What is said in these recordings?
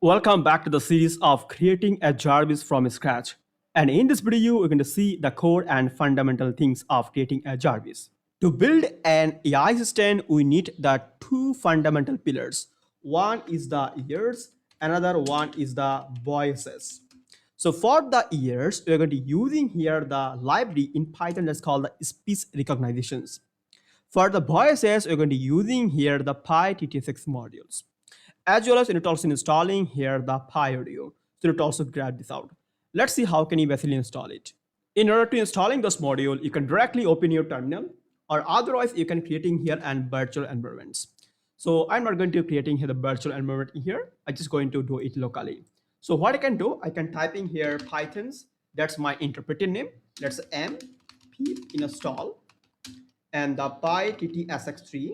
Welcome back to the series of creating a Jarvis from scratch. And in this video, we're going to see the core and fundamental things of creating a Jarvis. To build an AI assistant, we need the two fundamental pillars. One is the ears, another one is the voices. So for the ears, we're going to using here the library in Python that's called the speech recognitions. For the voices, we're going to using here the PyTT6 modules. As well as it also installing here the PyAudio. So it also grab this out. Let's see how can you basically install it. In order to installing this module, you can directly open your terminal or otherwise you can creating here and virtual environments. So I'm not going to creating here the virtual environment here. I'm just going to do it locally. So what I can do, I can type in here Pythons. That's my interpreter name. Let's m pip install and the pyttsx3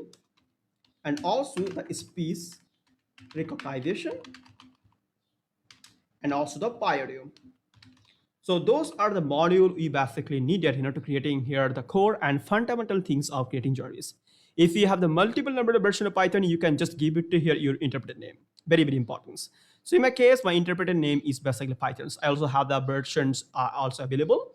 and also the speech recognition and also the PyAudio. So those are the module we basically needed in order to creating here the core and fundamental things of creating Jarvis. If you have the multiple number of version of Python, you can just give it to here your interpreter name. Very, very important. So in my case, my interpreter name is basically Pythons. I also have the versions also available.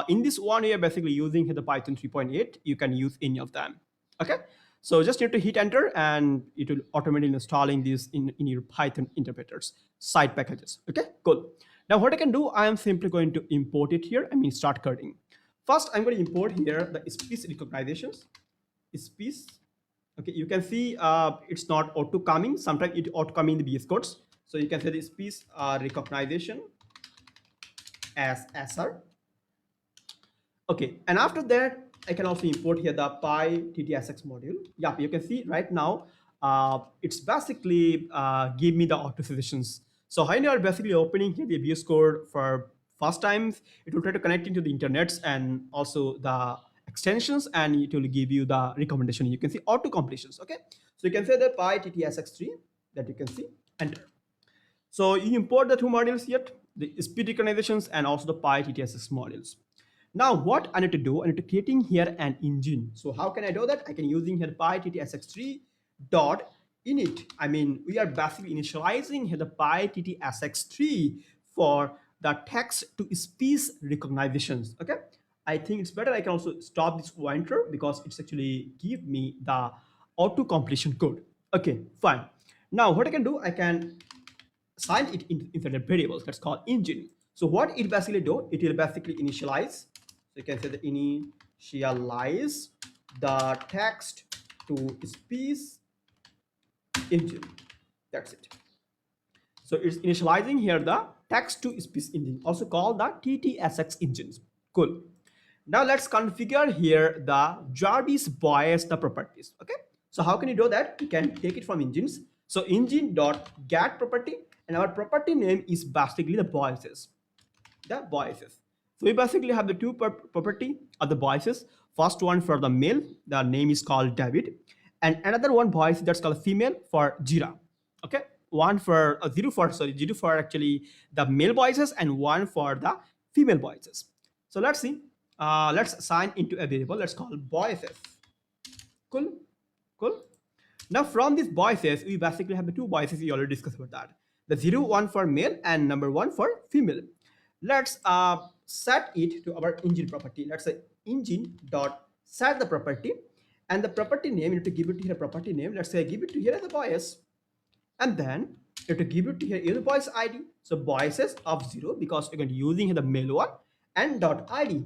In this one, we are basically using the Python 3.8. You can use any of them. Okay. So just need to hit enter and it will automatically installing these in your Python interpreters, side packages. Okay, cool. Now what I can do, I am simply going to import it here. I mean, start coding. First, I'm going to import here the speech recognitions. Speech. Okay, you can see it's not auto coming. Sometimes it auto coming in the VS codes. So you can say the speech recognition as SR. Okay, and after that, I can also import here the PyTTSX module. Yeah, you can see right now, it's basically give me the auto suggestions. So when you are basically opening here the VS Code for first time, it will try to connect into the internets and also the extensions, and it will give you the recommendation. You can see auto completions. Okay, so you can say the PyTTSX3 that you can see enter. So you import the two modules yet, the speed recognitions and also the PyTTSX modules. Now what I need to do, I need to creating here an engine. So how can I do that? I can using here pyttsx3 dot init. I mean, we are basically initializing here the pyttsx3 for the text to speech recognitions. Okay. I think it's better I can also stop this pointer because it's actually give me the auto completion code. Okay, fine. Now what I can do, I can assign it into the variables that's called engine. So what it basically do, it will basically initialize. So you can say the initialize the text to speech engine. That's it. So it's initializing here the text to speech engine, also called the TTSX engines. Cool. Now let's configure here the Jarvis bias the properties. Okay. So how can you do that? You can take it from engines. So engine dot get property, and our property name is basically the biases. The biases. So we basically have the two property of the biases. First one for the male, the name is called David, and another one bias that's called female for Jira. Okay, one for zero for actually the male biases and one for the female biases. So let's see. Let's assign into a variable. Let's call biases. Cool, cool. Now from these biases, we basically have the two biases we already discussed about that. The 0, 1 for male and number 1 for female. Let's set it to our engine property. Let's say engine dot set the property, and the property name, you need to give it here a property name. Let's say give it to here as a bias, and then you have to give it to here is the bias ID. So biases of 0 because you're going to using here the male one, and dot ID.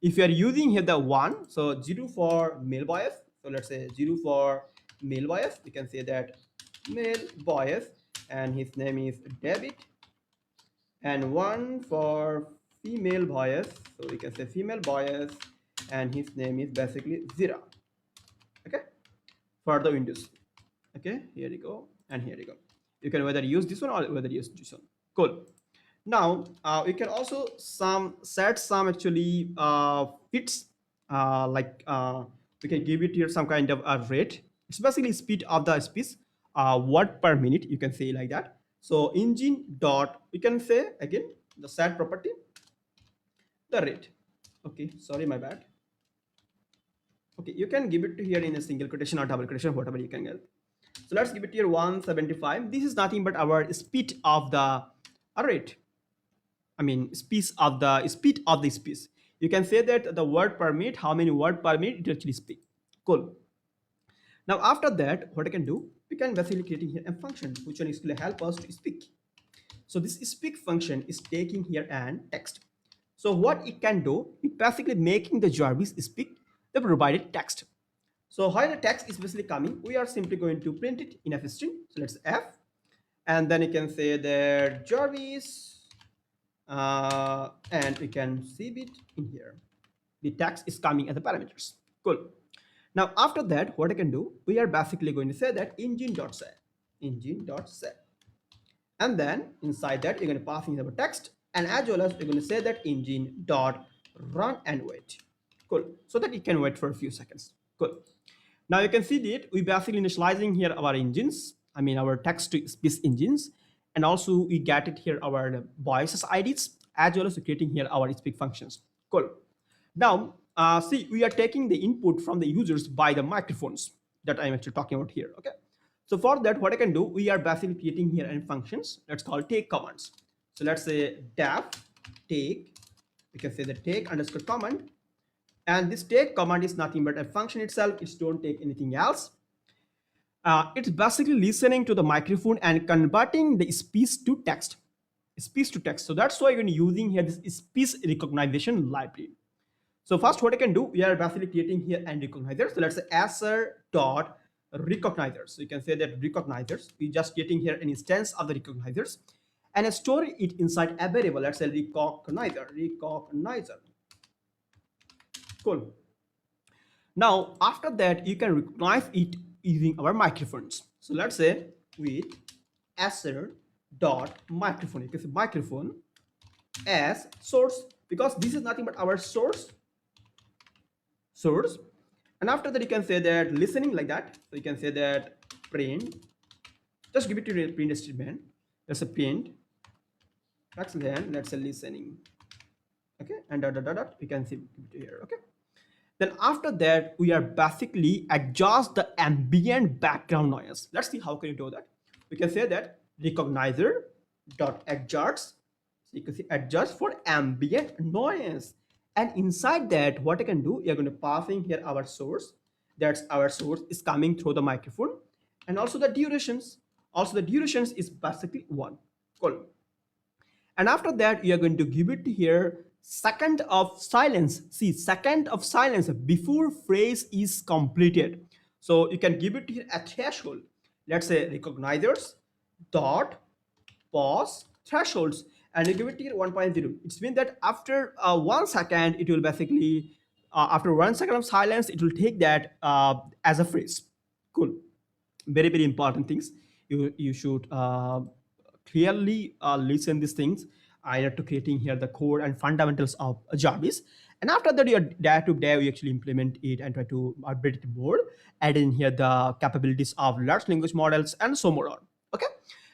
If you are using here the 1, so 0 for male bias. So let's say 0 for male bias. We can say that male bias, and his name is David, and 1 for female bias. So we can say female bias, and his name is basically Zira. Okay, for the Windows. Okay, here you go, and here you go. You can whether use this one or whether use this one. Cool. Now we can also set some actually fits we can give it here some kind of a rate. It's basically speed of the speech, word per minute. You can say like that. So engine dot, we can say again the set property, the rate. Okay, sorry, my bad. Okay, you can give it to here in a single quotation or double quotation, whatever you can get. So let's give it here 175. This is nothing but our speed of the rate. I mean, speed of the speech. You can say that the word per minute, how many word per minute it actually speak. Cool. Now after that, what I can do, we can basically creating here a function which one is going to help us to speak. So this speak function is taking here an text. So what it can do, it basically making the Jarvis speak the provided text. So while the text is basically coming, we are simply going to print it in a string. So let's F, and then you can say that Jarvis, and we can save it in here. The text is coming as the parameters. Cool. Now after that, what I can do, we are basically going to say that engine.set, engine.set, and then inside that you're going to pass in the text, and as well as you're going to say that engine.run and wait. Cool. So that it can wait for a few seconds. Cool. Now you can see that we basically initializing here our engines, I mean our text to speech engines, and also we get it here our voices IDs, as well as creating here our speak functions. Cool. Now, see, we are taking the input from the users by the microphones that I'm actually talking about here. Okay. So for that, what I can do, we are basically creating here any functions. Let's call take commands. So let's say def take. We can say the take underscore command. And this take command is nothing but a function itself. It don't take anything else. It's basically listening to the microphone and converting the speech to text. Speech to text. So that's why we're using here this speech recognition library. So first what I can do, we are basically creating here and recognizer. So let's say answer dot recognizers. So you can say that recognizers, we're just getting here an instance of the recognizers and I store it inside a variable. Let's say recognizer. Cool. Now after that, you can recognize it using our microphones. So let's say with answer dot microphone. You can say microphone as source, because this is nothing but our source. And after that you can say that listening like that. So you can say that print, just give it to the print statement. That's a print, that's then let's say listening. Okay, and we can see it here. Okay, then after that we are basically adjust the ambient background noise. Let's see how can you do that. We can say that recognizer dot adjust. So you can see adjust for ambient noise. And inside that, what I can do, you're going to pass in here our source. That's our source is coming through the microphone. And also the durations. Also the durations is basically 1. Cool. And after that, you're going to give it here second of silence. See, second of silence before phrase is completed. So you can give it here a threshold. Let's say recognizers dot pause thresholds, and you give it here 1.0. It's mean that after 1 second, it will basically, after 1 second of silence, it will take that as a phrase. Cool. Very, very important things. You should clearly listen these things. I have to creating here the core and fundamentals of Jarvis. And after that, you're day to day, we actually implement it and try to update it more, add in here the capabilities of large language models and so more on. Okay.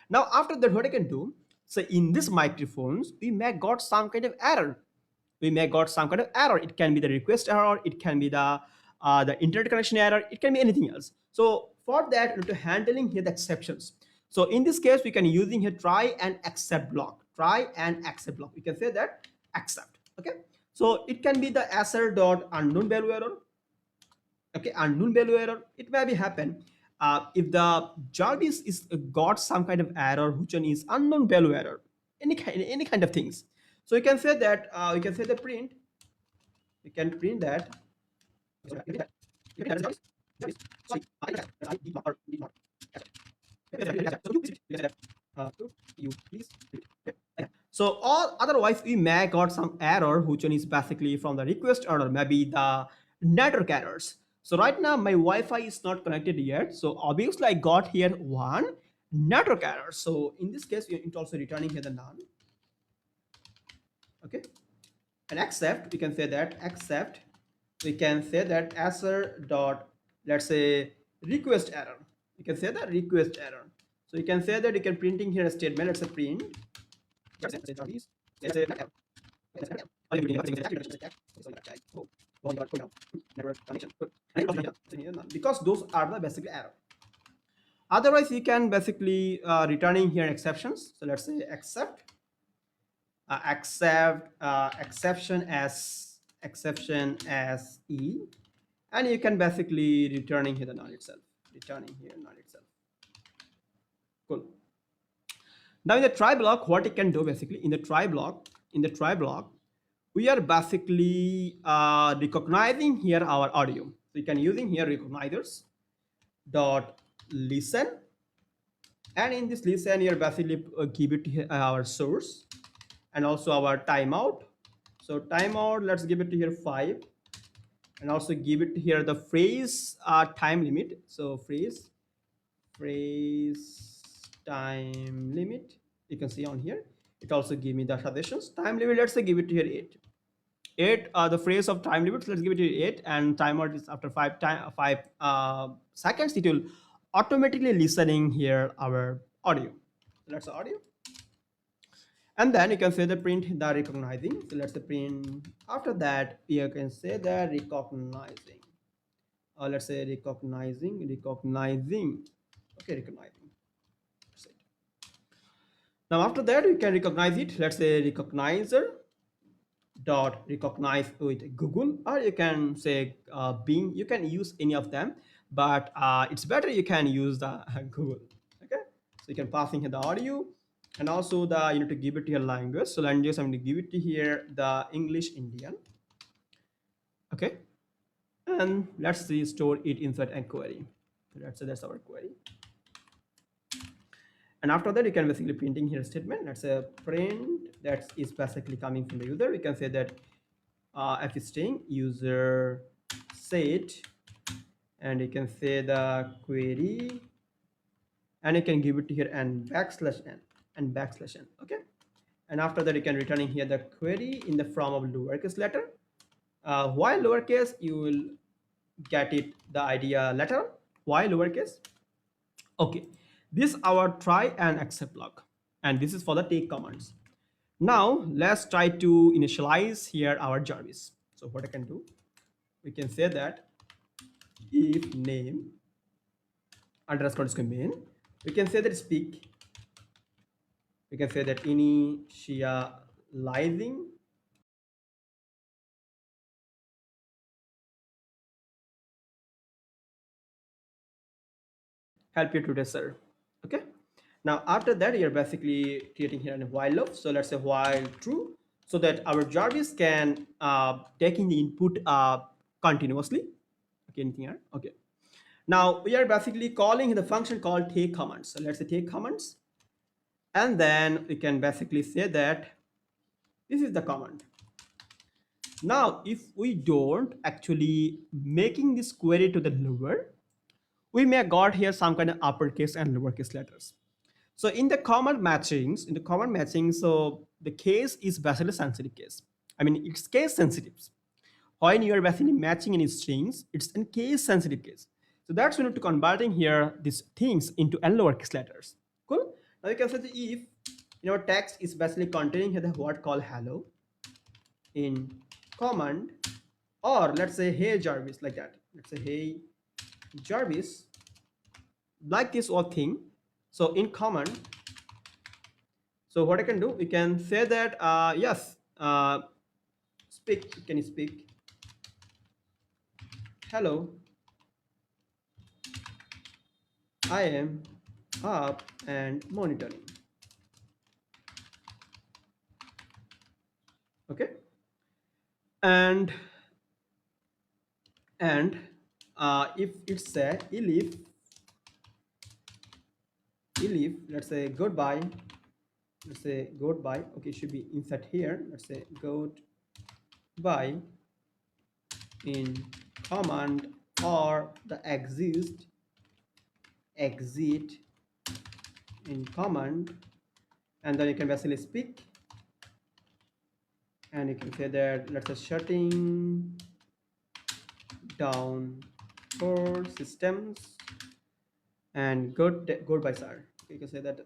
Now, after that, what I can do, so in these microphones, we may got some kind of error. We may got some kind of error. It can be the request error. It can be the internet connection error. It can be anything else. So for that, we need to handling here the exceptions. So in this case, we can using here try and accept block. Try and accept block. We can say that accept. Okay. So it can be the answer dot unknown value error. Okay, unknown value error. It may be happen if the Jarvis is got some kind of error, which one is unknown value error, any kind of things. So you can say that you can say the print. You can print that. So all otherwise we may got some error which one is basically from the request error, maybe the network errors. So right now my Wi-Fi is not connected yet. So obviously I got here one network error. So in this case, it also returning here the none. Okay. And accept, we can say that accept, we can say that answer dot, let's say request error. You can say that request error. So you can say that you can printing here a statement. Let's say print. Because those are the basic error. Otherwise, you can basically returning here exceptions. So let's say exception as e, and you can basically returning here the null itself, returning here null itself. Cool. Now in the try block, what it can do basically in the try block, we are basically recognizing here our audio. So you can using here recognizers dot listen, and in this listen you're basically give it here our source and also our timeout. So timeout, let's give it here 5, and also give it here the phrase time limit. So phrase time limit, you can see on here. It also give me the suggestions. Time limit, let's say give it here 8. 8 the phrase of time limits, let's give it here 8, and timeout is after 5 seconds. It will automatically listening here our audio. So that's the audio. And then you can say the print the recognizing. So let's say print. After that, you can say the recognizing. Let's say recognizing. Okay, recognizing. That's it. Now after that, we can recognize it. Let's say recognizer dot recognize with Google, or you can say Bing. You can use any of them, but it's better you can use the Google. Okay, so you can pass in here the audio, and also the you need to give it to your language. So language, I'm going to give it to here the English Indian. Okay, and let's see store it inside a query. So let's say that's our query. And after that, you can basically printing here statement. Let's say print that is basically coming from the user. We can say that f string user set, and you can say the query, and you can give it here and backslash n and backslash n. Okay, and after that, you can returning here the query in the form of lowercase letter. Why lowercase? You will get it the idea later. Why lowercase? Okay, this our try and accept block, and this is for the take commands. Now let's try to initialize here our Jarvis. So what I can do, we can say that if name underscore main, we can say that speak, we can say that initializing help you to tester. Okay, now after that you're basically creating here a while loop. So let's say while true, so that our Jarvis can taking the input continuously. Okay, anything here? Okay, now we are basically calling the function called take commands. So let's say take commands, and then we can basically say that this is the command. Now if we don't actually making this query to the lower, we may got here some kind of uppercase and lowercase letters. So in the command matching, so the case is basically sensitive case. I mean, it's case sensitive. When you are basically matching any strings, it's in case sensitive case. So that's we need to converting here these things into n lowercase letters. Cool. Now you can say the if our text is basically containing here the word called hello in command, or let's say hey Jarvis, like that. Let's say hey Jarvis, like this or thing. So in command, so what I can do, we can say that yes, speak. Can you speak? Hello, I am up and monitoring. Okay, and if it's a elif, let's say goodbye. Let's say goodbye. Okay, should be insert here. Let's say goodbye in command, or the exit in command, and then you can basically speak, and you can say that let's say shutting down for systems and goodbye sir. You can say that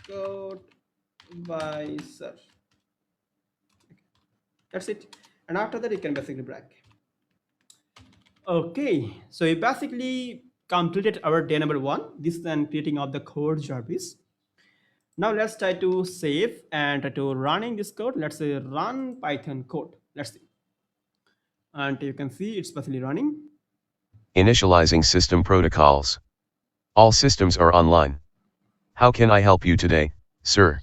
goodbye sir. Okay. That's it, and after that you can basically break. Okay, so you basically completed our day number 1. This is then creating of the code Jarvis. Now let's try to save and try to running this code. Let's say run Python code. Let's see. And you can see it's basically running. Initializing system protocols. All systems are online. How can I help you today, sir?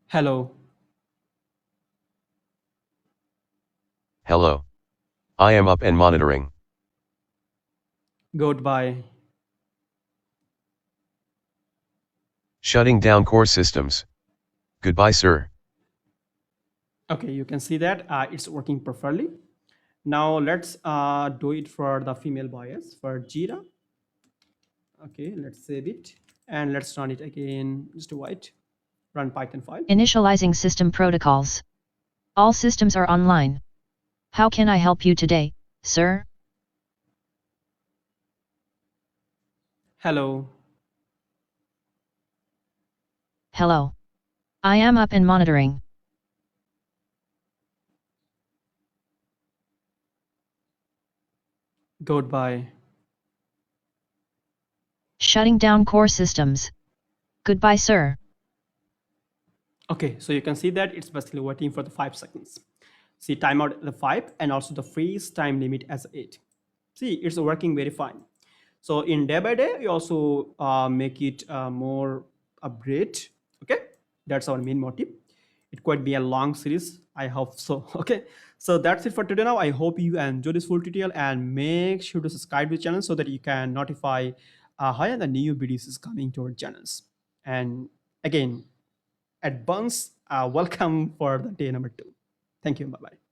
Hello. Hello. I am up and monitoring. Goodbye. Shutting down core systems. Goodbye, sir. Okay, you can see that it's working perfectly. Now let's do it for the female bias for Jira. Okay, let's save it and let's run it again. Just wait. Run Python file. Initializing system protocols. All systems are online. How can I help you today, sir? Hello. Hello. I am up and monitoring. Goodbye. Shutting down core systems. Goodbye, sir. Okay, so you can see that it's basically waiting for the 5 seconds. See timeout at the 5 and also the freeze time limit as 8. See, it's working very fine. So in day by day, we also make it more upgrade. Okay, that's our main motive. It could be a long series. I hope so. Okay, so that's it for today. Now I hope you enjoy this full tutorial and make sure to subscribe to the channel so that you can notify how the new videos is coming to our channels. And again, advance welcome for the day number 2. Thank you. Bye bye.